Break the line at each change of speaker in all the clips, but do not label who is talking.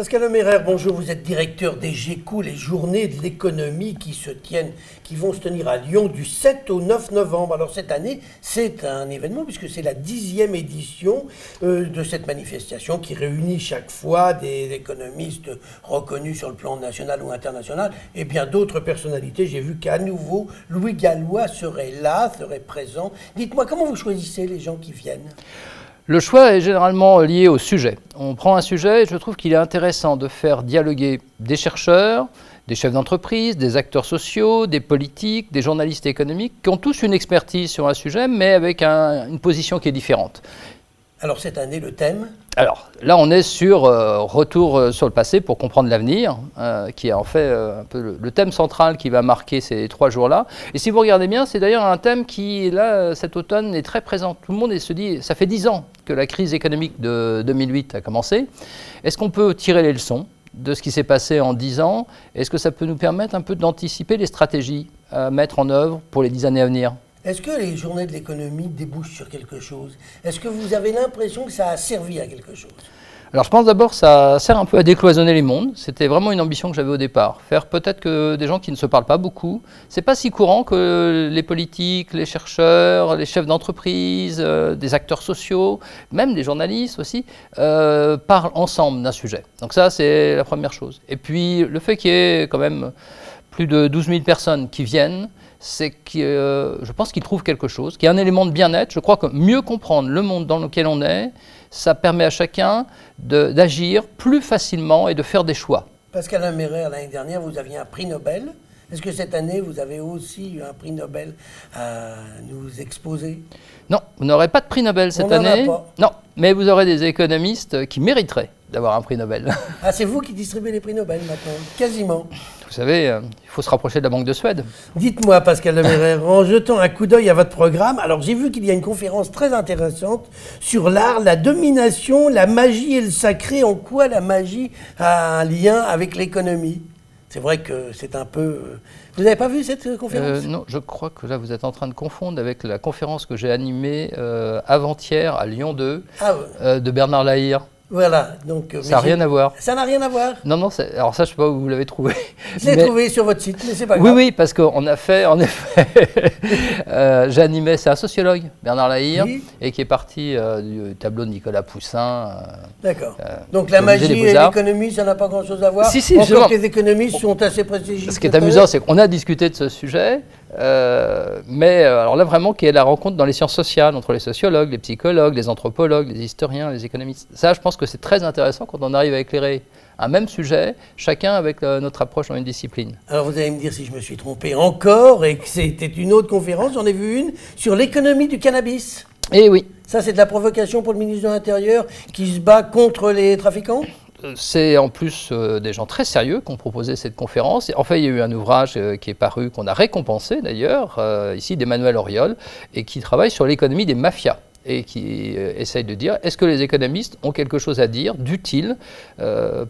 Pascal Lemaire, bonjour, vous êtes directeur des GECO, les journées de l'économie qui vont se tenir à Lyon du 7 au 9 novembre. Alors cette année, c'est un événement puisque c'est la 10e édition de cette manifestation qui réunit chaque fois des économistes reconnus sur le plan national ou international et bien d'autres personnalités. J'ai vu qu'à nouveau, Louis Gallois serait là, serait présent. Dites-moi, comment vous choisissez les gens qui viennent ?
Le choix est généralement lié au sujet. On prend un sujet et je trouve qu'il est intéressant de faire dialoguer des chercheurs, des chefs d'entreprise, des acteurs sociaux, des politiques, des journalistes économiques, qui ont tous une expertise sur un sujet, mais avec une position qui est différente.
Alors cette année, le thème ?
Alors là, on est sur retour sur le passé pour comprendre l'avenir, qui est en fait un peu le thème central qui va marquer ces 3 jours-là. Et si vous regardez bien, c'est d'ailleurs un thème qui, là, cet automne, est très présent. Tout le monde se dit, ça fait 10 ans que la crise économique de 2008 a commencé. Est-ce qu'on peut tirer les leçons de ce qui s'est passé en 10 ans? Est-ce que ça peut nous permettre un peu d'anticiper les stratégies à mettre en œuvre pour les 10 années à venir?
Est-ce que les journées de l'économie débouchent sur quelque chose? Est-ce que vous avez l'impression que ça a servi à quelque chose?
Alors je pense d'abord que ça sert un peu à décloisonner les mondes. C'était vraiment une ambition que j'avais au départ. Faire peut-être que des gens qui ne se parlent pas beaucoup, c'est pas si courant que les politiques, les chercheurs, les chefs d'entreprise, des acteurs sociaux, même des journalistes aussi, parlent ensemble d'un sujet. Donc ça, c'est la première chose. Et puis le fait qu'il y ait quand même plus de 12 000 personnes qui viennent, c'est que je pense qu'ils trouvent quelque chose, qui est un élément de bien-être. Je crois que mieux comprendre le monde dans lequel on est, ça permet à chacun d'agir plus facilement et de faire des choix.
Pascal Lemaire, l'année dernière, vous aviez un prix Nobel. Est-ce que cette année, vous avez aussi un prix Nobel à nous exposer?
Non, vous n'aurez pas de prix Nobel cette année. Non, mais vous aurez des économistes qui mériteraient d'avoir un prix Nobel.
Ah, c'est vous qui distribuez les prix Nobel maintenant, quasiment.
Vous savez, il faut se rapprocher de la Banque de Suède.
Dites-moi, Pascal Lemaire, en jetant un coup d'œil à votre programme, alors j'ai vu qu'il y a une conférence très intéressante sur l'art, la domination, la magie et le sacré. En quoi la magie a un lien avec l'économie? C'est vrai que c'est un peu... Vous n'avez pas vu cette conférence?
Non, je crois que là, vous êtes en train de confondre avec la conférence que j'ai animée avant-hier à Lyon 2 de Bernard Lahire.
Voilà, donc...
Ça n'a rien à voir.
Ça n'a rien à voir?
Non, non, alors ça, je ne sais pas où vous l'avez trouvé.
Je l'ai trouvé sur votre site, mais c'est pas grave.
Oui, oui, parce qu'on a fait, en effet, j'animais, c'est un sociologue, Bernard Lahire, oui, et qui est parti du tableau de Nicolas Poussin.
D'accord. Donc la magie et l'économie, ça n'a pas grand-chose à voir?
Si,
encore que les économistes sont assez prestigieux.
Ce qui est amusant, c'est qu'on a discuté de ce sujet, mais alors là, vraiment, qui est la rencontre dans les sciences sociales, entre les sociologues, les psychologues, les anthropologues, les historiens, les économistes. Ça, je pense que c'est très intéressant quand on arrive à éclairer un même sujet, chacun avec notre approche dans une discipline.
Alors vous allez me dire si je me suis trompé encore et que c'était une autre conférence, j'en ai vu une sur l'économie du cannabis.
Eh oui.
Ça, c'est de la provocation pour le ministre de l'Intérieur qui se bat contre les trafiquants?
C'est en plus des gens très sérieux qui ont proposé cette conférence. En fait, il y a eu un ouvrage qui est paru, qu'on a récompensé d'ailleurs, ici d'Emmanuel Auriol, et qui travaille sur l'économie des mafias, et qui essaye de dire, est-ce que les économistes ont quelque chose à dire d'utile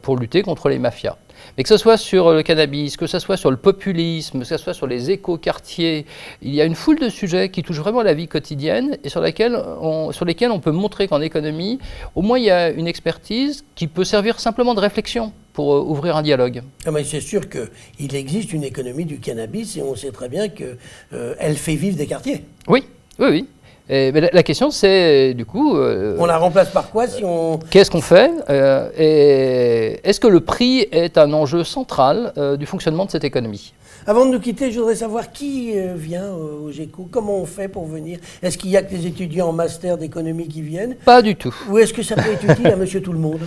pour lutter contre les mafias? Mais que ce soit sur le cannabis, que ce soit sur le populisme, que ce soit sur les écoquartiers, il y a une foule de sujets qui touchent vraiment la vie quotidienne et sur lesquels on peut montrer qu'en économie, au moins il y a une expertise qui peut servir simplement de réflexion pour ouvrir un dialogue.
Ah mais c'est sûr qu'il existe une économie du cannabis et on sait très bien qu'elle fait vivre des quartiers.
Oui, oui, oui. Mais la question, c'est du coup...
on la remplace par quoi si on...
Qu'est-ce qu'on fait et est-ce que le prix est un enjeu central du fonctionnement de cette économie?
Avant de nous quitter, je voudrais savoir qui vient au GECO, comment on fait pour venir? Est-ce qu'il y a que des étudiants en master d'économie qui viennent?
Pas du tout.
Ou est-ce que ça peut être utile à Monsieur Tout-le-Monde?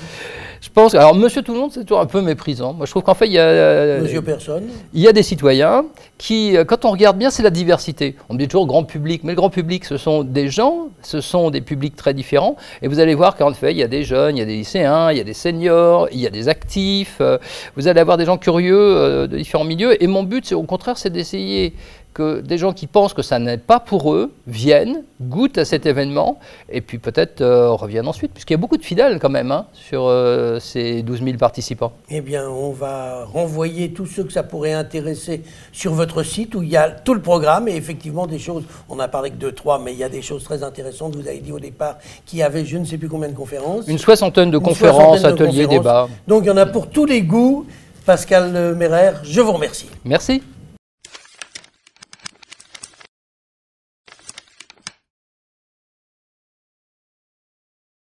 Je pense, alors Monsieur Tout-le-Monde, c'est toujours un peu méprisant. Moi, je trouve qu'en fait, il y a...
Monsieur Personne.
Il y a des citoyens qui, quand on regarde bien, c'est la diversité. On dit toujours grand public, mais le grand public, ce sont des gens, ce sont des publics très différents. Et vous allez voir qu'en fait, il y a des jeunes, il y a des lycéens, il y a des seniors, il y a des actifs. Vous allez avoir des gens curieux de différents milieux. Et mon but, au contraire, c'est d'essayer que des gens qui pensent que ça n'est pas pour eux viennent, goûtent à cet événement et puis peut-être reviennent ensuite, puisqu'il y a beaucoup de fidèles quand même sur ces 12 000 participants.
Eh bien, on va renvoyer tous ceux que ça pourrait intéresser sur votre site où il y a tout le programme et effectivement des choses, on n'a parlé que de 3, mais il y a des choses très intéressantes. Vous avez dit au départ qu'il y avait je ne sais plus combien de conférences.
Une soixantaine de conférences, ateliers, débats.
Donc il y en a pour tous les goûts. Pascal Merer, je vous remercie.
Merci.